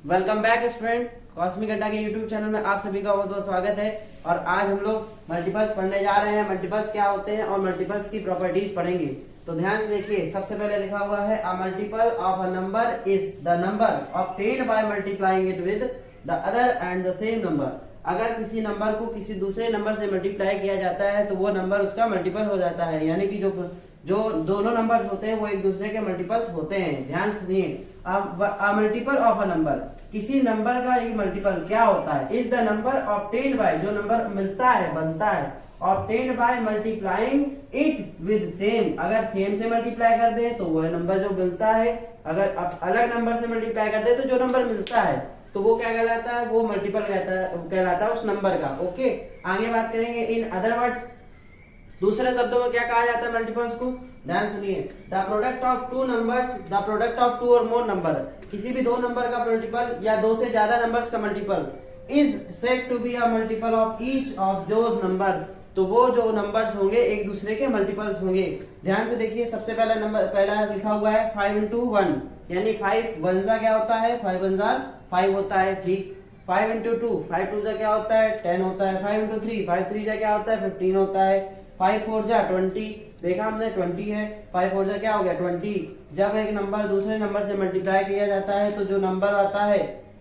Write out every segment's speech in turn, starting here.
Welcome back student. Cosmic अड्डा के YouTube channel में आप सभी का बहुत बहुत स्वागत है। और आज हम लोग मल्टीपल्स पढ़ने जा रहे हैं। मल्टीपल्स क्या होते हैं और मल्टीपल्स की प्रॉपर्टीज पढ़ेंगे। तो ध्यान से देखिए, सबसे पहले लिखा हुआ है अ multiple of a number is the number obtained by multiplying it with the other and the same number. अगर किसी नंबर को किसी दूसरे नंबर से मल्टीप्लाई किया जाता है तो वो नंबर उसका मल्टीपल हो जाता है, यानी कि जो दोनों नंबर्स होते हैं वो एक दूसरे के मल्टीपल्स होते हैं। ध्यान से सुनिए, अ मल्टीपल ऑफ अ नंबर, किसी नंबर का एक मल्टीपल क्या होता है, is the number obtained by, जो नंबर मिलता है बनता है, obtained by multiplying it with same. अगर सेम से मल्टीप्लाई कर दे तो वह नंबर जो मिलता है, अगर अलग नंबर से मल्टीप्लाई कर दे तो जो नंबर मिलता है तो वो क्या कहलाता है, वो मल्टीपल कहलाता है उस नंबर का। ओके, आगे बात करेंगे। इन अदर वर्ड्स, दूसरे शब्दों में क्या कहा जाता है मल्टीपल्स को, ध्यान सुनिए। The product of two numbers, the product of two और मोर नंबर, किसी भी दो नंबर का मल्टीपल या दो से ज्यादा नंबर्स का multiple is said to be a multiple of each of those number. तो वो जो नंबर्स होंगे एक दूसरे के मल्टीपल्स होंगे। ध्यान से देखिए, सबसे पहला नंबर पहला लिखा हुआ है 5 into 1, यानी 5 वन जा क्या होता है, 5 वन जा 5 होता है। ठीक, 5 into 2, 5 टू जा क्या होता है, 10 होता है। 5 into 3, 5 3 जा क्या होता है, 15 होता है। 5 4 जा 20, देखा हमने 20 है। 5 4 जा क्या हो गया 20। जब एक नंबर दूसरे नंबर से मल्टीप्लाई किया जाता है तो जो नंबर आता है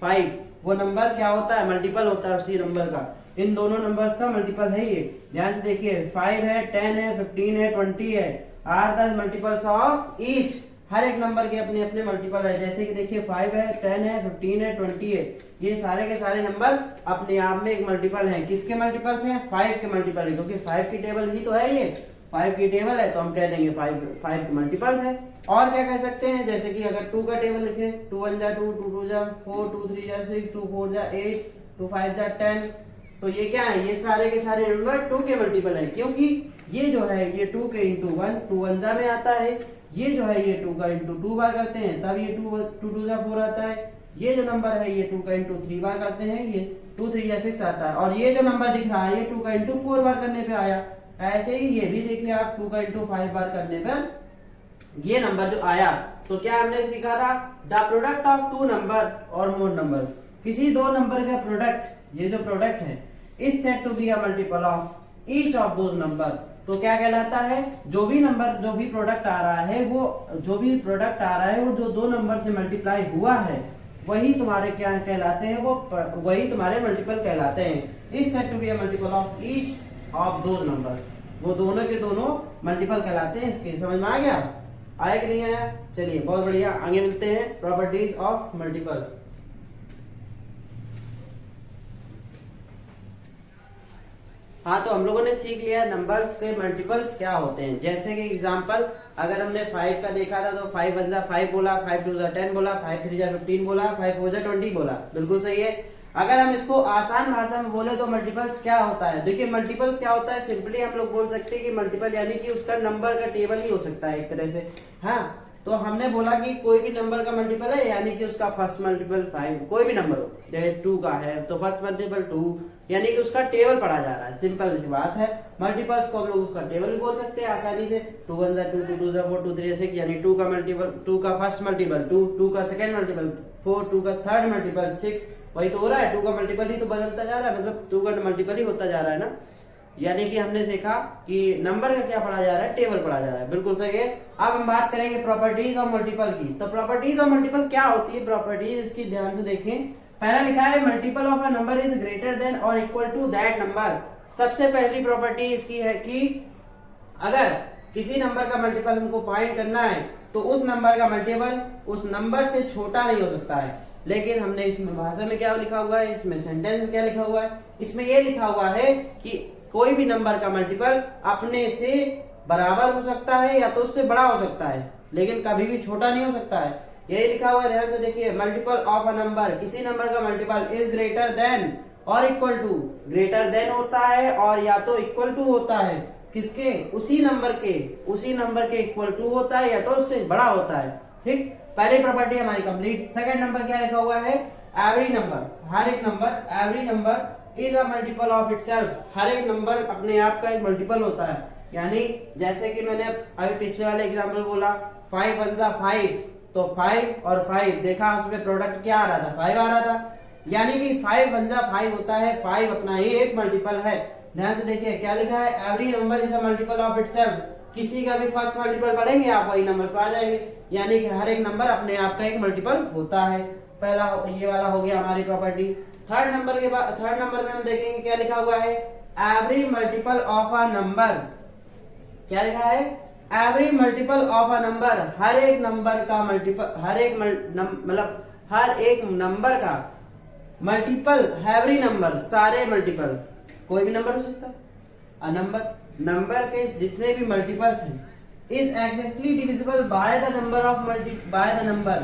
5, वो नंबर क्या होता है, मल्टीपल होता है उसी नंबर का। इन दोनों नंबर्स का मल्टीपल है ये। ध्यान से देखिए, 5 है, 10 है, 15 है, 20 है, are the multiples of each. हर एक नंबर के अपने अपने मल्टीपल है। जैसे कि देखिए 5 है, 10 है, 15 है, 20 है, ये सारे के सारे नंबर अपने आप में एक मल्टीपल हैं। किसके मल्टीपल्स हैं, 5 के मल्टीपल है, क्योंकि 5 की टेबल ही तो है ये, 5 की टेबल है तो हम कह देंगे 5 के मल्टीपल है। और क्या कह सकते हैं, जैसे कि अगर 2 का टेबल लिखे, 2 1 जा 2, 2 2 जा 4, 2 3 जा 6, 2 4 जा 8, 2 5 जा 10, तो ये क्या है, ये सारे के सारे नंबर 2 के मल्टीपल है। क्योंकि ये जो है ये 2 के इंटू 1, 2 1 जा में आता है। ये जो है ये 2 का इंटू 2 बार करते हैं तब ये 2 2 जा 4 आता है। ये जो नंबर है ये 2 का इंटू 3 बार करते हैं, ये 2 3 जा 6 आता है। और ये जो नंबर दिख रहा है ये 2 का इंटू 4 बार करने पे आया। ऐसे ही ये भी देखिए आप 2 का इंटू 5 बार करने पर ये नंबर जो आया। तो क्या हमने सीखा था, the product of two number और मोर नंबर, किसी दो नंबर का प्रोडक्ट, ये जो प्रोडक्ट है is said to be a multiple of each of those number. तो क्या कहलाता है, जो भी नंबर, जो भी प्रोडक्ट आ रहा है वो, जो भी प्रोडक्ट आ रहा है वो जो दो नंबर से मल्टीप्लाई हुआ है वही तुम्हारे क्या कहलाते हैं, वो वही तुम्हारे मल्टीपल कहलाते हैं। Is said to be a multiple of each of those number, वो दोनों के दोनों मल्टीपल कहलाते हैं। इसके समझ में आ गया, आया कि नहीं आया? चलिए बहुत बढ़िया, आगे मिलते हैं प्रॉपर्टीज ऑफ मल्टीपल। हाँ, तो हम लोगों ने सीख लिया नंबर्स के मल्टीपल्स क्या होते हैं। जैसे कि एग्जांपल, अगर हमने 5 का देखा था तो 5 1 जा 5 बोला, 5 2 जा 10 बोला, 5 3 जा 15 बोला, 5 4 जा 20 बोला। बिल्कुल सही है। अगर हम इसको आसान भाषा में बोले तो मल्टीपल्स क्या होता है, देखिए मल्टीपल्स क्या होता है, सिंपली हम लोग बोल सकते हैं कि मल्टीपल यानी कि उसका नंबर का टेबल ही हो सकता है एक तरह से। हाँ, तो हमने बोला कि कोई भी नंबर का मल्टीपल है यानी कि उसका फर्स्ट मल्टीपल 5, कोई भी नंबर हो, जैसे 2 का है तो फर्स्ट मल्टीपल 2, यानी कि उसका टेबल पढ़ा जा रहा है। सिंपल सी बात है। मल्टीपल्स को हम लोग उसका टेबल भी बोल सकते हैं आसानी से। 2 1 जा 2, 2 2 जा 4, 2 3 जा 6, यानी 2 का मल्टीपल, 2 का फर्स्ट मल्टीपल 2, 2 का सेकंड मल्टीपल 4, 2 का थर्ड मल्टीपल 6, वही तो हो रहा है। 2 का मल्टीपल ही तो बदलता जा रहा है, मतलब 2 का मल्टीपल ही होता जा रहा है ना। यानी कि हमने देखा कि नंबर का क्या पढ़ा जा रहा है, टेबल पढ़ा जा रहा है। बिल्कुल सही है। अब हम बात करेंगे प्रॉपर्टीज ऑफ मल्टीपल की। तो प्रॉपर्टीज ऑफ मल्टीपल क्या होती है, प्रॉपर्टीज इसकी ध्यान से देखें। पहला लिखा है multiple of a number is greater than और इक्वल टू दैट नंबर। सबसे पहली प्रॉपर्टी इसकी है कि अगर किसी नंबर का मल्टीपल हमको फाइंड करना है तो उस नंबर का मल्टीपल उस नंबर से छोटा नहीं हो सकता है। लेकिन हमने इसमें भाषा में क्या लिखा हुआ है, इसमें सेंटेंस में क्या लिखा हुआ है, इसमें ये लिखा हुआ है कि कोई भी नंबर का मल्टीपल अपने से बराबर हो सकता है या तो उससे बड़ा हो सकता है, लेकिन कभी भी छोटा नहीं हो सकता है। यही लिखा हुआ है, ध्यान से देखिए। मल्टीपल ऑफ अ नंबर, किसी नंबर का मल्टीपल इज ग्रेटर देन और इक्वल टू, ग्रेटर देन होता है और या तो इक्वल टू होता है, किसके, उसी नंबर के इक्वल टू होता है या तो उससे बड़ा होता है। ठीक, पहली प्रॉपर्टी हमारी कंप्लीट। सेकंड नंबर क्या लिखा हुआ है, एवरी नंबर, हर एक number, every number is a multiple of itself, हर एक नंबर अपने आप का एक मल्टीपल होता है। यानी जैसे कि मैंने अभी पिछले वाले एग्जांपल बोला 5 1 जा 5, तो 5 और 5 देखा उसमें प्रोडक्ट क्या आ रहा था, 5 आ रहा था, यानी कि 5 × 5 होता है, 5 अपना ही एक मल्टीपल है। ध्यान से देखिए क्या लिखा है, every number is a multiple of itself. किसी का भी फर्स्ट मल्टीपल पढ़ेंगे आप वही नंबर पे आ जाएंगे, यानी कि हर एक नंबर अपने आप का एक मल्टीपल होता है। पहला ये वाला हो गया हमारी प्रॉपर्टी। थर्ड नंबर में हम देखेंगे क्या लिखा हुआ है, every multiple of a number. क्या लिखा है, every multiple of a number, हर एक नंबर का मल्टीपल, हर एक नंबर का मल्टीपल, एवरी नंबर सारे मल्टीपल, कोई भी नंबर हो सकता है। नंबर के जितने भी मल्टीपल्स हैं is exactly divisible by the number,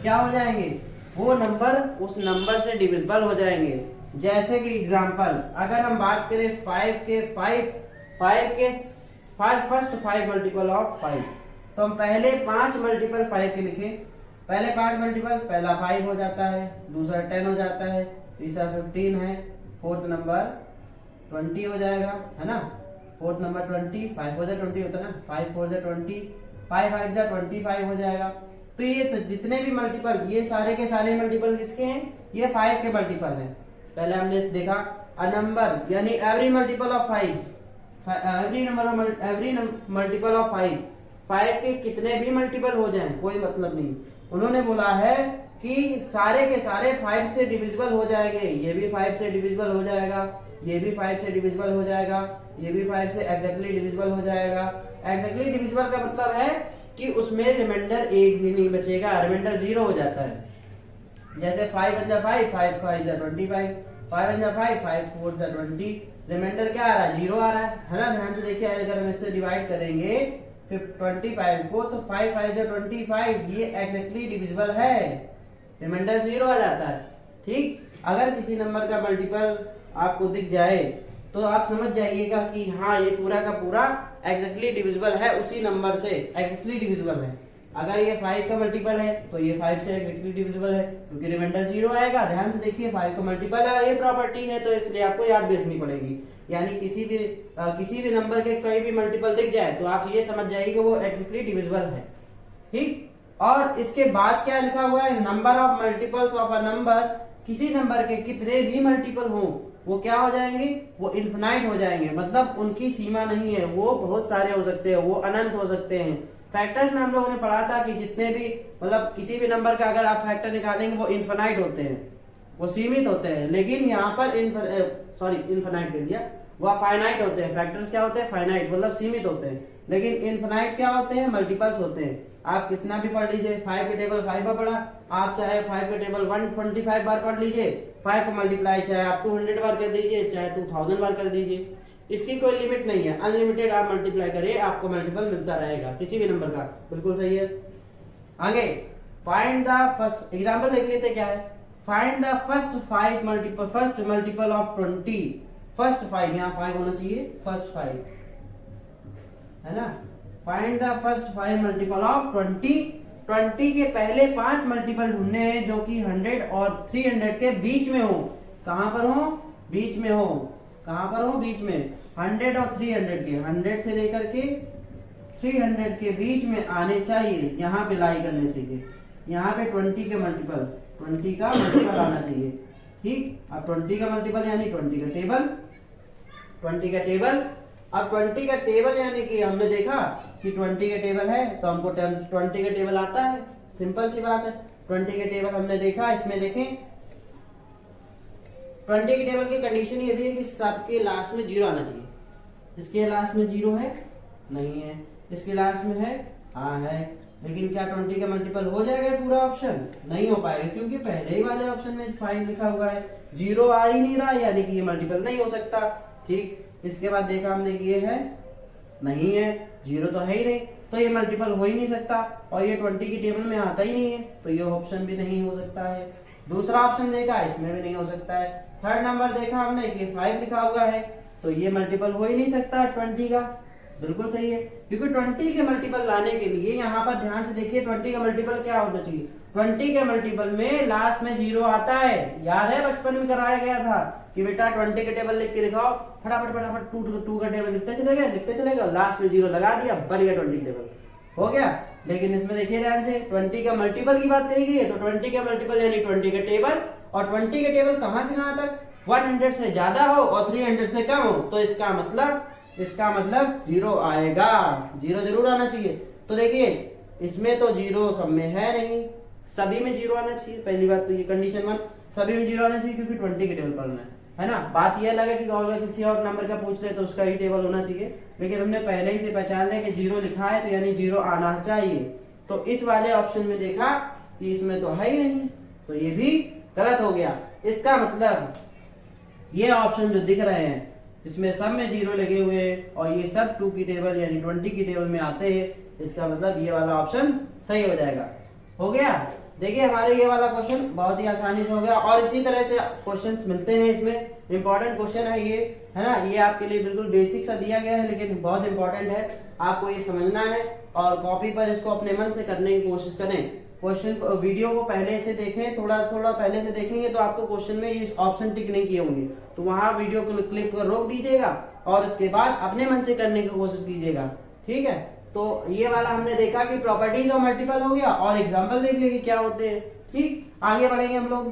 क्या हो जाएंगे, वो नंबर उस नंबर से डिविजिबल हो जाएंगे। जैसे कि एग्जांपल अगर हम बात करें 5 के फर्स्ट 5 मल्टीपल ऑफ 5, तो हम पहले 5 मल्टीपल 5 के लिखें। पहले 5 मल्टीपल, पहला 5 हो जाता है, दूसरा 10 हो जाता है, तीसरा 15 है, फोर्थ नंबर 20 हो जाएगा, है ना। फोर्थ नंबर 20, 5 4 20 होता है ना, 5 4 20, 5 5 25 हो जाएगा। तो ये जितने भी मल्टीपल, ये सारे के सारे मल्टीपल किसके हैं, ये 5 के मल्टीपल हैं। पहले हमने देखा अ नंबर यानी every multiple of 5, every multiple of 5 के कितने भी मल्टीपल हो जाएं कोई मतलब नहीं। उन्होंने बोला है कि सारे के सारे 5 से डिविजिबल हो जाएंगे, ये भी 5 से डिविजिबल हो जाएगा, ये भी 5 से डिविजिबल हो जाएगा, ये भी 5 से एग्जैक्टली डिविजिबल हो जाएगा। एग्जैक्टली डिविजिबल का मतलब है कि उसमें रिमाइंडर एक भी नहीं बचेगा, रिमाइंडर 0 हो जाता है। जैसे 5 × 5, 5 5 25, 5 × 5, 5 4 20, रिमाइंडर क्या आ रहा है, 0 आ रहा है ना। ध्यान से देखिए अगर हम इससे डिवाइड करेंगे फिर 25 को, तो 5 5 25, ये एग्जैक्टली डिविजिबल है, रिमाइंडर 0 आ जाता है। ठीक, अगर किसी नंबर का मल्टीपल आपको दिख जाए तो आप समझ जाइएगा कि हाँ ये पूरा का पूरा एग्जैक्टली डिविजिबल है, उसी नंबर से एग्जैक्टली डिविजिबल है। अगर ये 5 का मल्टीपल है तो ये 5 से एग्जैक्टली डिविजिबल है, क्योंकि रिमाइंडर 0 आएगा। ध्यान से देखिए 5 का मल्टीपल है, ये प्रॉपर्टी है, तो इसलिए आपको याद भी रखनी पड़ेगी। यानी किसी भी नंबर के कोई भी मल्टीपल दिख जाए तो आप ये समझ जाइए कि वो एग्जैक्टली डिविजिबल है। ठीक, और इसके बाद क्या लिखा हुआ है, number of multiples of a number, किसी नंबर के कितने भी मल्टीपल हो वो क्या हो जाएंगे, वो इन्फिनाइट हो जाएंगे, मतलब उनकी सीमा नहीं है, वो बहुत सारे हो सकते हैं, वो अनंत हो सकते हैं। फैक्टर्स में हम लोगों ने पढ़ा था कि जितने भी मतलब किसी भी नंबर का अगर आप फैक्टर निकालेंगे वो इन्फिनाइट होते हैं, वो सीमित होते हैं। लेकिन यहाँ पर इन्फिनाइट कह दिया, वह फाइनाइट होते हैं। फैक्टर्स क्या होते हैं, फाइनाइट मतलब सीमित होते हैं, लेकिन इन्फिनाइट क्या होते हैं, मल्टीपल्स होते हैं। आप कितना भी पढ़ लीजिए, 5 के टेबल 5 बार पढ़ा, आप चाहे 5 के टेबल 125 बार पढ़ लीजिए, 5 को मल्टीप्लाई चाहे आप 200 बार कर दीजिए, चाहे 2000 बार कर दीजिए, इसकी कोई लिमिट नहीं है, अनलिमिटेड आप मल्टीप्लाई करिए, आपको मल्टीपल मिलता रहेगा किसी भी नंबर का। बिल्कुल सही है। आगे फाइंड द फर्स्ट एग्जांपल देख लेते क्या है, find the first multiple of 20। First 5, यहाँ 5 होना चाहिए, फर्स्ट 5 है ना। Find the first 5 multiple of 20 के पहले 5 मल्टीपल ढूंढने हैं जो कि 100 और 300 के बीच में हो। कहां पर हो, बीच में हो, कहां पर हो, बीच में। 100 और 300 के, 100 से लेकर के 300 के बीच में आने चाहिए, यहाँ पे लाई करने चाहिए। यहाँ पे 20 का मल्टीपल आना चाहिए। ठीक, अब 20 का मल्टीपल यानी 20 का टेबल, 20 का टेबल। अब 20 का टेबल यानी कि हमने देखा कि 20 का टेबल है तो हमको 20 का टेबल आता है, सिंपल सी बात है। 20 का टेबल हमने देखा, इसमें देखें 20 के टेबल की कंडीशन ये भी है कि सबके लास्ट में 0 आना चाहिए। इसके लास्ट में 0 है, नहीं है, इसके लास्ट में है, हाँ है। लेकिन क्या 20 का मल्टीपल हो जाएगा पूरा ऑप्शन? नहीं हो पाएगा, क्योंकि पहले ही वाले ऑप्शन में 5 लिखा हुआ है, 0 आ ही नहीं रहा, यानी कि ये मल्टीपल नहीं हो सकता। ठीक, इसके बाद देखा हमने कि ये है, नहीं है, 0 तो है ही नहीं, तो ये मल्टीपल हो ही नहीं सकता, और ये 20 की टेबल में आता ही नहीं है, तो ये ऑप्शन भी नहीं हो सकता है। दूसरा ऑप्शन देखा, इसमें भी नहीं हो सकता है। थर्ड नंबर देखा हमने कि 5 लिखा हुआ है, तो ये मल्टीपल हो ही नहीं सकता 20 का। बिल्कुल सही है, क्योंकि 20 के मल्टीपल लाने के लिए यहाँ पर ध्यान से देखिए 20 का मल्टीपल क्या होना चाहिए। 20 के मल्टीपल में लास्ट में 0 आता है, याद है बचपन में कराया गया था कि बेटा 20 के टेबल लिख के दिखाओ, फटाफट 2 का टेबल लिखते चले गए, लास्ट में 0 लगा दिया, बन गया 20 टेबल, हो गया। लेकिन इसमें देखिए ध्यान से 20 का मल्टीपल की बात करी गई है, तो 20 का मल्टीपल यानी 20 का टेबल, और 20 का टेबल कहां से कहां तक, 100 से ज्यादा हो और 300 से कम हो, तो इसका मतलब जीरो आएगा, जीरो जरूर आना चाहिए। तो देखिए इसमें तो जीरो सब में है नहीं, सभी में जीरो आना चाहिए, पहली बात तो ये कंडीशन 1, सभी में जीरो आना चाहिए क्योंकि 20 के टेबल पढ़ना है ना। बात ये अलग है कि अगर किसी और नंबर का पूछ ले तो उसका ही टेबल होना चाहिए, लेकिन हमने पहले ही से पहचान लिया कि जीरो लिखा है तो यानी जीरो आना चाहिए। तो इस वाले ऑप्शन में देखा कि इसमें तो है ही नहीं, तो ये भी गलत हो गया। इसका मतलब ये ऑप्शन जो दिख रहे हैं इसमें सब में जीरो लगे हुए हैं और ये सब 2 की टेबल यानी 20 की टेबल में आते हैं, इसका मतलब ये वाला ऑप्शन सही हो जाएगा। हो गया। देखिए हमारे ये वाला क्वेश्चन बहुत ही आसानी से हो गया, और इसी तरह से क्वेश्चंस मिलते हैं, इसमें इंपॉर्टेंट क्वेश्चन है ये, है ना। ये आपके लिए बिल्कुल बेसिक सा दिया गया है लेकिन बहुत इंपॉर्टेंट है, आपको ये समझना है और कॉपी पर इसको अपने मन से करने की कोशिश करें। क्वेश्चन वीडियो को पहले से देखें, थोड़ा थोड़ा पहले से देखेंगे तो आपको क्वेश्चन में ये ऑप्शन टिक नहीं किए होंगे, तो वहां वीडियो को क्लिक कर रोक दीजिएगा और उसके बाद अपने मन से करने की कोशिश कीजिएगा, ठीक है। तो ये वाला हमने देखा कि प्रॉपर्टीज और मल्टीपल हो गया, और एग्जांपल देख लिए कि क्या होते हैं। ठीक, आगे बढ़ेंगे हम लोग।